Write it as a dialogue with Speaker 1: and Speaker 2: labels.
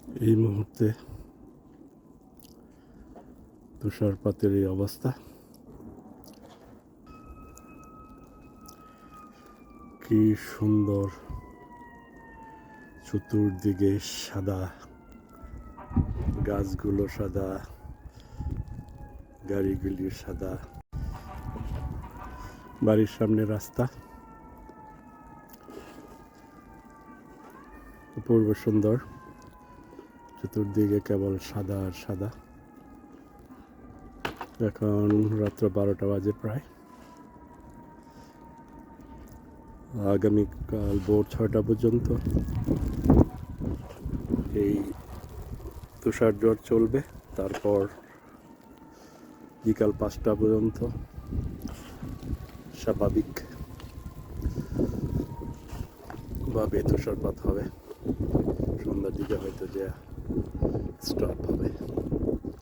Speaker 1: এই মুহূর্তে তুষারপাতের এই অবস্থা, কি সুন্দর! চতুর্দিকে সাদা, গাছগুলো সাদা, গাড়িগুলি সাদা, বাড়ির সামনে রাস্তা, অপূর্ব সুন্দর। চতুর্দিকে কেবল সাদা আর সাদা। এখন রাত্র 12টা বাজে প্রায়। আগামীকাল ভোর 6টা পর্যন্ত এই তুষার ঝড় চলবে। তারপর বিকাল 5টা পর্যন্ত স্বাভাবিক ভাবে তুষারপাত হবে। সন্ধ্যার দিকে হয়তো যে স্টপ হবে।